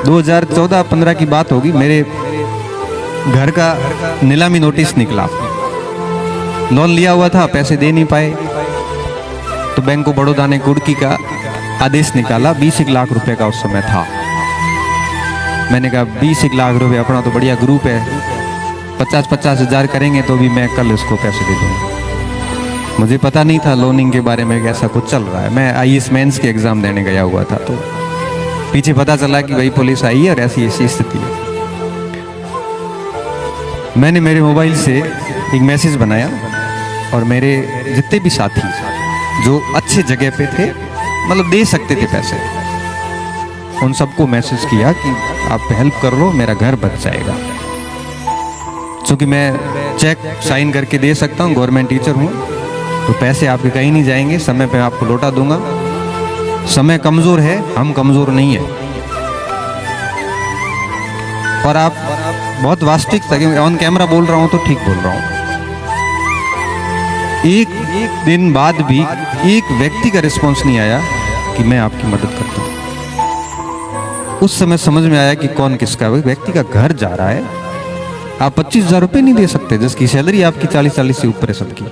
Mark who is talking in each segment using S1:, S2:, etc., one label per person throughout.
S1: 2014-15 की बात होगी, मेरे घर का नीलामी नोटिस निकला। लोन लिया हुआ था, पैसे दे नहीं पाए, तो बैंक ऑफ बड़ौदा ने कुर्की का आदेश निकाला। 20 लाख रुपए का उस समय था। मैंने कहा 20 लाख रुपए, अपना तो बढ़िया ग्रुप है, 50-50 हज़ार करेंगे तो भी मैं कल उसको पैसे दे दूंगा। मुझे पता नहीं था लोनिंग के बारे में, ऐसा कुछ चल रहा है। मैं IAS मेंस के एग्ज़ाम देने गया हुआ था, तो पीछे पता चला कि भाई पुलिस आई है और ऐसी ऐसी स्थिति है। मैंने मेरे मोबाइल से एक मैसेज बनाया और मेरे जितने भी साथी जो अच्छे जगह पे थे, मतलब दे सकते थे पैसे, उन सबको मैसेज किया कि आप हेल्प कर लो, मेरा घर बच जाएगा। क्योंकि मैं चेक साइन करके दे सकता हूँ, गवर्नमेंट टीचर हूँ, तो पैसे आपके कहीं नहीं जाएंगे, समय पे आपको लौटा दूंगा। समय कमज़ोर है, हम कमज़ोर नहीं है। और आप बहुत वास्तविक था, क्योंकि ऑन कैमरा बोल रहा हूँ तो ठीक बोल रहा हूँ। एक दिन बाद भी एक व्यक्ति का रिस्पॉन्स नहीं आया कि मैं आपकी मदद करता हूँ। उस समय समझ में आया कि कौन किसका, व्यक्ति का घर जा रहा है, आप 25,000 रुपये नहीं दे सकते, जिसकी सैलरी आपकी 40 से ऊपर है सबकी।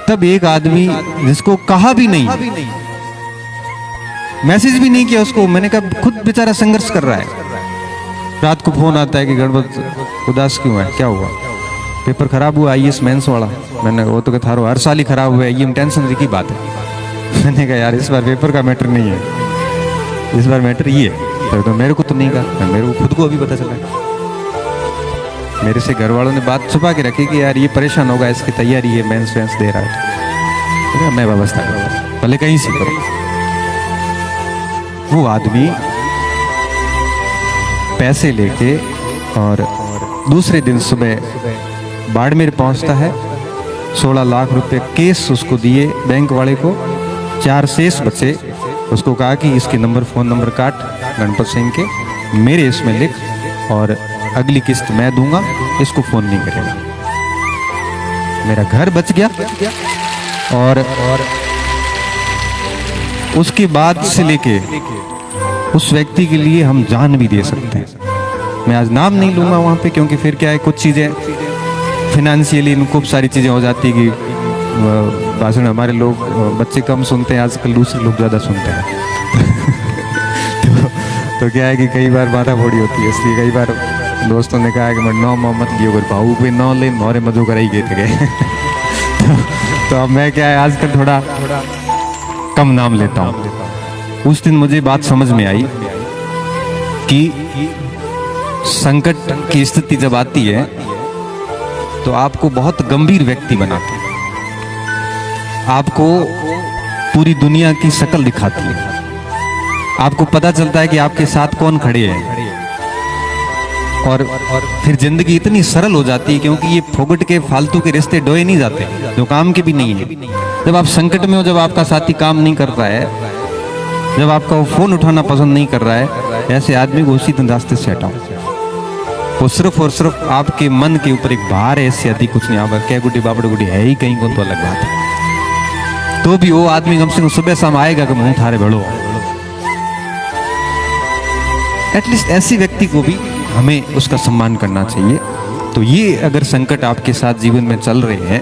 S1: तब एक आदमी जिसको कहा भी नहीं, मैसेज भी नहीं किया उसको, मैंने कहा खुद बेचारा संघर्ष कर रहा है। रात को फोन आता है कि गणपत उदास क्यों है, क्या हुआ, पेपर खराब हुआ IAS मेंस वाला। मैंने वो तो कहता हर साल ही खराब हुआ है, ये टेंशन की बात है। मैंने कहा यार इस बार पेपर का मैटर नहीं है, इस बार मैटर ये है। तो मेरे को तो नहीं कहा, मेरे को खुद को अभी पता चला। मेरे से घर वालों ने बात छुपा के रखी कि यार ये परेशान होगा, इसकी तैयारी है, मेंस वेंस दे रहा है, तो मैं व्यवस्था करूँगा, भले कहीं से करो। वो आदमी पैसे लेके और दूसरे दिन सुबह बाड़मेर पहुंचता है। 16 लाख रुपए केस उसको दिए बैंक वाले को, 4 शेष बचे। उसको कहा कि इसके नंबर, फ़ोन नंबर काट गणपत सिंह के, मेरे इसमें लिख, और अगली किस्त मैं दूंगा, इसको फ़ोन नहीं करेगा। मेरा घर बच गया। और उसके बाद से लेके उस व्यक्ति के लिए हम जान भी दे सकते हैं। मैं आज नाम नहीं लूँगा वहाँ पे, क्योंकि फिर क्या है, कुछ चीज़ें फिनेंशियली खूब सारी चीज़ें हो जाती है कि भाषण हमारे लोग बच्चे कम सुनते हैं आजकल, दूसरे लोग ज़्यादा सुनते हैं। तो क्या है कि कई बार माथा फोड़ी होती है, इसलिए कई बार दोस्तों ने कहा कि मैं नौ मोहम्मद लियो कर भाऊ पे 9 ले मोरे मजो कराई गए थे। तो अब मैं क्या है आजकल थोड़ा कम नाम लेता हूँ। उस दिन मुझे बात समझ में आई कि संकट की स्थिति जब आती है तो आपको बहुत गंभीर व्यक्ति बनाती है, आपको पूरी दुनिया की शक्ल दिखाती है, आपको पता चलता है कि आपके साथ कौन खड़े हैं, और फिर जिंदगी इतनी सरल हो जाती है, क्योंकि ये फोगट के फालतू के रिश्ते डोए नहीं जाते जो काम के भी नहीं है। जब आप संकट में हो, जब आपका साथी काम नहीं कर रहा है, जब आपका वो फोन उठाना पसंद नहीं कर रहा है, ऐसे आदमी को उसी दिन रास्ते से हटाओ। वो सिर्फ और सिर्फ आपके मन के ऊपर एक भार है, इससे अधिक कुछ नहीं। आप क्या गुड्डी बाबड़ गुड्डी है ही कहीं को, तो अलग बात है। तो भी वो आदमी कम से कम सुबह शाम आएगा कि मुंह थारे बढ़ो। एटलीस्ट ऐसी व्यक्ति को भी हमें उसका सम्मान करना चाहिए। तो ये अगर संकट आपके साथ जीवन में चल रहे हैं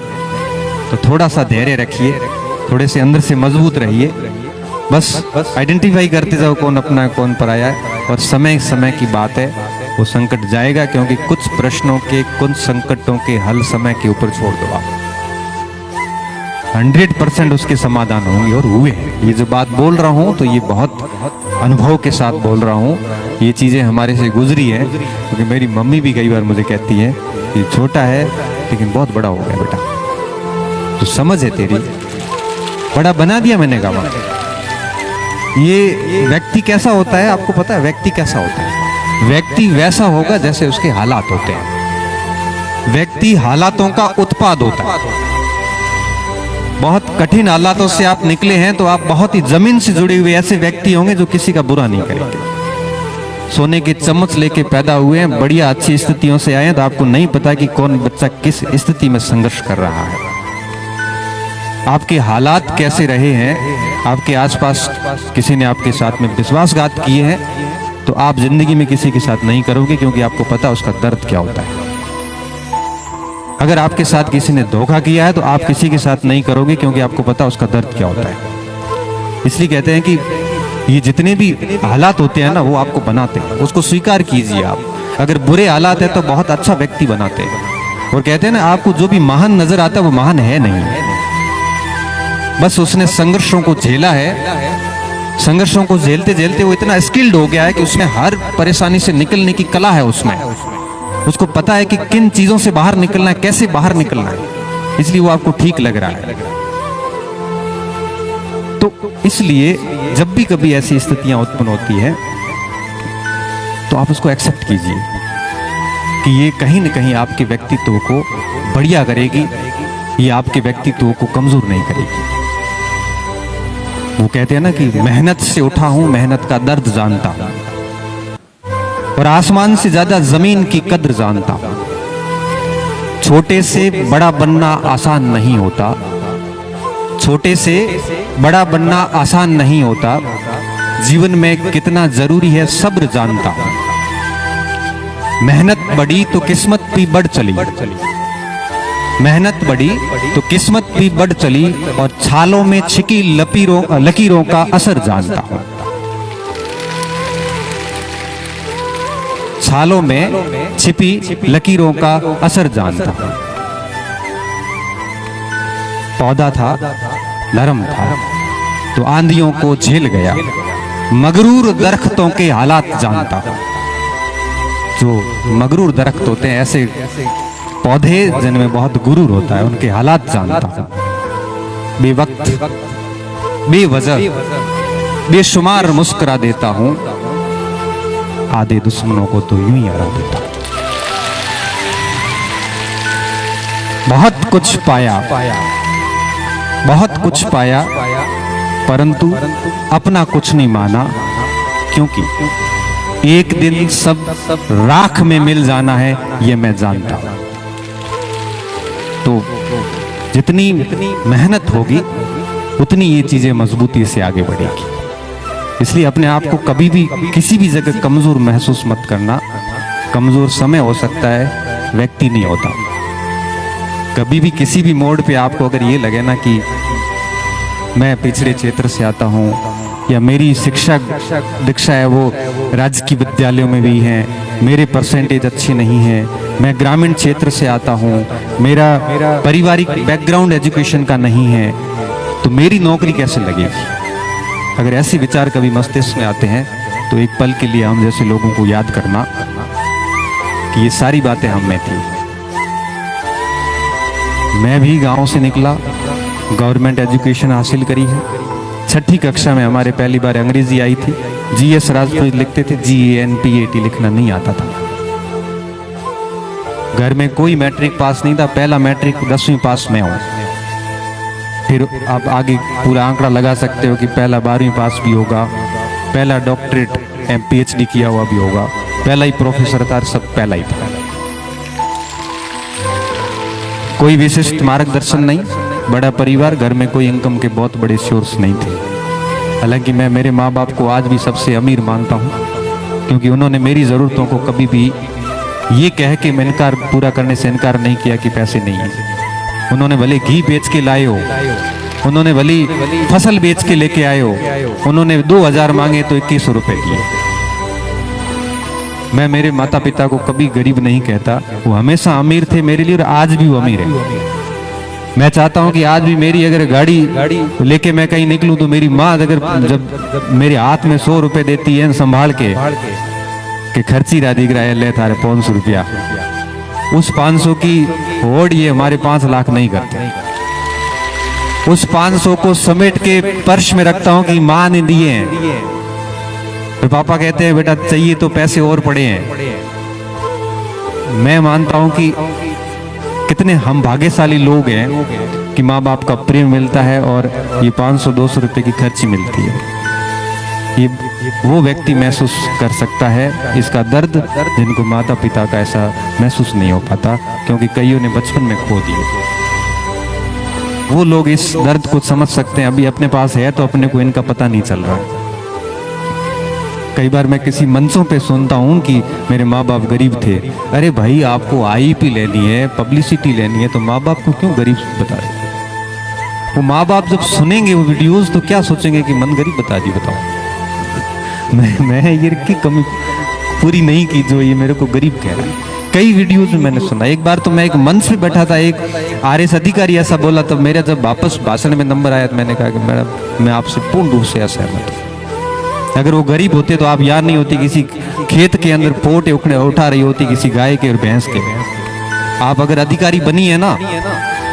S1: तो थोड़ा सा धैर्य रखिए, थोड़े से अंदर से मजबूत रहिए। बस आइडेंटिफाई करते जाओ कौन अपना है कौन पराया है, और समय समय की बात है, वो संकट जाएगा। क्योंकि कुछ प्रश्नों के, कुछ संकटों के हल समय के ऊपर छोड़ दो आप, 100% उसके समाधान होंगे और हुए हैं। ये जो बात बोल रहा हूँ तो ये बहुत अनुभव के साथ बोल रहा हूँ। ये चीज़ें हमारे से गुजरी हैं, क्योंकि मेरी मम्मी भी कई बार मुझे कहती है कि छोटा है लेकिन बहुत बड़ा हो गया बेटा, तो समझ है तेरी, बड़ा बना दिया मैंने कहा। ये व्यक्ति कैसा होता है आपको पता है? व्यक्ति कैसा होता है? व्यक्ति वैसा होगा जैसे उसके हालात होते हैं। व्यक्ति हालातों का उत्पाद होता है। बहुत कठिन हालातों से आप निकले हैं तो आप बहुत ही जमीन से जुड़े हुए ऐसे व्यक्ति होंगे जो किसी का बुरा नहीं करेंगे। सोने के चम्मच लेके पैदा हुए हैं, बढ़िया अच्छी स्थितियों से आए हैं, तो आपको नहीं पता कि कौन बच्चा किस स्थिति में संघर्ष कर रहा है। आपके हालात कैसे रहे हैं आपके आसपास किसी ने आपके साथ में विश्वासघात किए हैं, तो आप जिंदगी में किसी के साथ नहीं करोगे, क्योंकि आपको पता है उसका दर्द क्या होता है। अगर आपके साथ किसी ने धोखा किया है तो आप किसी के साथ नहीं करोगे, क्योंकि आपको पता है उसका दर्द क्या होता है। इसलिए कहते हैं कि ये जितने भी हालात होते हैं ना, वो आपको बनाते हैं, उसको स्वीकार कीजिए आप। अगर बुरे हालात है तो बहुत अच्छा व्यक्ति बनाते हैं। और कहते हैं ना, आपको जो भी महान नजर आता है वो महान है नहीं, बस उसने संघर्षों को झेला है। संघर्षों को झेलते झेलते वो इतना स्किल्ड हो गया है कि उसमें हर परेशानी से निकलने की कला है उसमें। उसको पता है कि किन चीजों से बाहर निकलना है, कैसे बाहर निकलना है, इसलिए वो आपको ठीक लग रहा है। तो इसलिए जब भी कभी ऐसी स्थितियां उत्पन्न होती है तो आप उसको एक्सेप्ट कीजिए कि ये कहीं न कहीं आपके व्यक्तित्व को बढ़िया करेगी, ये आपके व्यक्तित्व को कमजोर नहीं करेगी। वो कहते हैं ना कि मेहनत से उठा हूं, मेहनत का दर्द जानता हूं, और आसमान से ज्यादा जमीन की कद्र जानता हूं। छोटे से बड़ा बनना आसान नहीं होता, छोटे से बड़ा बनना आसान नहीं होता। जीवन में कितना जरूरी है सब्र जानता हूं। मेहनत बढ़ी तो किस्मत भी बढ़ चली, मेहनत बढ़ी तो किस्मत भी बढ़ चली, और छालों में छिकी लकीरों का असर जानता हूं। छालों में छिपी लकीरों का असर जानता हूं। पौधा था, नरम था, तो आंधियों को झेल गया। मगरूर दरख्तों के हालात जानता हूं। जो मगरूर दरख्त होते हैं, ऐसे पौधे जिनमें बहुत गुरूर होता है, उनके हालात जानता हूं। बेवक्त, बेवजह, बेशुमार मुस्कुरा देता हूं। आधे दुश्मनों को तो यूं ही हरा देता हूं। बहुत कुछ पाया, बहुत कुछ पाया, परंतु अपना कुछ नहीं माना, क्योंकि एक दिन सब राख में मिल जाना है, ये मैं जानता हूं। तो जितनी मेहनत होगी उतनी ये चीजें मजबूती से आगे बढ़ेगी। इसलिए अपने आप को कभी भी किसी भी जगह कमजोर महसूस मत करना। कमजोर समय हो सकता है, व्यक्ति नहीं होता। कभी भी किसी भी मोड़ पे आपको अगर ये लगे ना कि मैं पिछड़े क्षेत्र से आता हूँ, या मेरी शिक्षा दीक्षा है वो राजकीय विद्यालयों में भी है, मेरे परसेंटेज अच्छे नहीं है, मैं ग्रामीण क्षेत्र से आता हूँ, मेरा पारिवारिक बैकग्राउंड एजुकेशन का नहीं है, तो मेरी नौकरी कैसे लगेगी। अगर ऐसे विचार कभी मस्तिष्क में आते हैं तो एक पल के लिए हम जैसे लोगों को याद करना कि ये सारी बातें हम में थी। मैं भी गांव से निकला, गवर्नमेंट एजुकेशन हासिल करी है। 6ठी कक्षा में हमारे पहली बार अंग्रेजी आई थी। GS राजपूत लिखते थे, GANPAT लिखना नहीं आता था। घर में कोई मैट्रिक पास नहीं था, पहला मैट्रिक 10वीं पास में हूं। फिर आप आगे पूरा आंकड़ा लगा सकते हो कि पहला 12वीं पास भी होगा, पहला डॉक्टरेट PhD किया हुआ भी होगा, पहला ही प्रोफेसर था, सब पहला ही था। कोई विशिष्ट मार्गदर्शन नहीं, बड़ा परिवार, घर में कोई इनकम के बहुत बड़े सोर्स नहीं थे। हालांकि मैं मेरे माँ बाप को आज भी सबसे अमीर मानता हूँ, क्योंकि उन्होंने मेरी ज़रूरतों को कभी भी ये कह के मैं इनकार पूरा करने से इनकार नहीं किया कि पैसे नहीं है। उन्होंने भले घी बेच के लाए हो, उन्होंने भले फसल बेच के लेके आए हो, उन्होंने 2000 मांगे तो 2100 रुपए दिए। मैं मेरे माता पिता को कभी गरीब नहीं कहता, वो हमेशा अमीर थे मेरे लिए और आज भी वो अमीर है। मैं चाहता हूं कि आज भी मेरी अगर गाड़ी लेके मैं कहीं निकलूं तो मेरी माँ अगर जब मेरे हाथ में 100 रुपए देती है संभाल के कि खर्ची रा दिख रहा है, ले थारे 500 रुपया, उस 500 की होड़ ये हमारे 5 लाख नहीं करते। उस 500 को समेट के पर्स में रखता हूं कि माँ ने दिए हैं। फिर पापा कहते हैं बेटा चाहिए तो पैसे और पड़े हैं। मैं मानता हूं कि कितने हम भाग्यशाली लोग हैं कि माँ बाप का प्रेम मिलता है और ये 500-200 रुपए की खर्ची मिलती है। ये वो व्यक्ति महसूस कर सकता है इसका दर्द, जिनको माता पिता का ऐसा महसूस नहीं हो पाता, क्योंकि कईयों ने बचपन में खो दिए। वो लोग इस दर्द को समझ सकते हैं। अभी अपने पास है तो अपने को इनका पता नहीं चल रहा है। कई बार मैं किसी मंचों पे सुनता हूँ कि मेरे माँ बाप गरीब थे। अरे भाई, आपको आईपी लेनी है, पब्लिसिटी लेनी है, तो माँ बाप को क्यों गरीब बता रहे? वो माँ बाप जब सुनेंगे वो वीडियोस तो क्या सोचेंगे कि मन गरीब बता दी। बताओ, मैं ये की कमी पूरी नहीं की जो ये मेरे को गरीब कह रहा है। कई वीडियोस में मैंने सुना। एक बार तो मैं एक मंच पे बैठा था, एक आरएस अधिकारी ऐसा बोला, तब मेरा जब वापस भाषण में नंबर आया तो मैंने कहा कि मैडम, मैं आपसे पूर्ण रूप से असहमत हूँ। अगर वो गरीब होते तो आप यार नहीं होती किसी खेत के अंदर पोट उठा रही होती किसी गाय के और भैंस के। आप अगर अधिकारी बनी है ना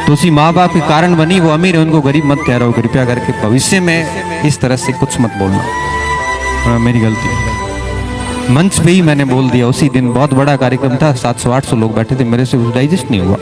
S1: तो उसी माँ बाप के कारण बनी। वो अमीर है, उनको गरीब मत कह रहा हो। कृपया करके भविष्य में इस तरह से कुछ मत बोलना, मेरी गलती है। मंच पे ही मैंने बोल दिया। उसी दिन बहुत बड़ा कार्यक्रम था, 700-800 लोग बैठे थे, मेरे से डाइजेस्ट नहीं हुआ।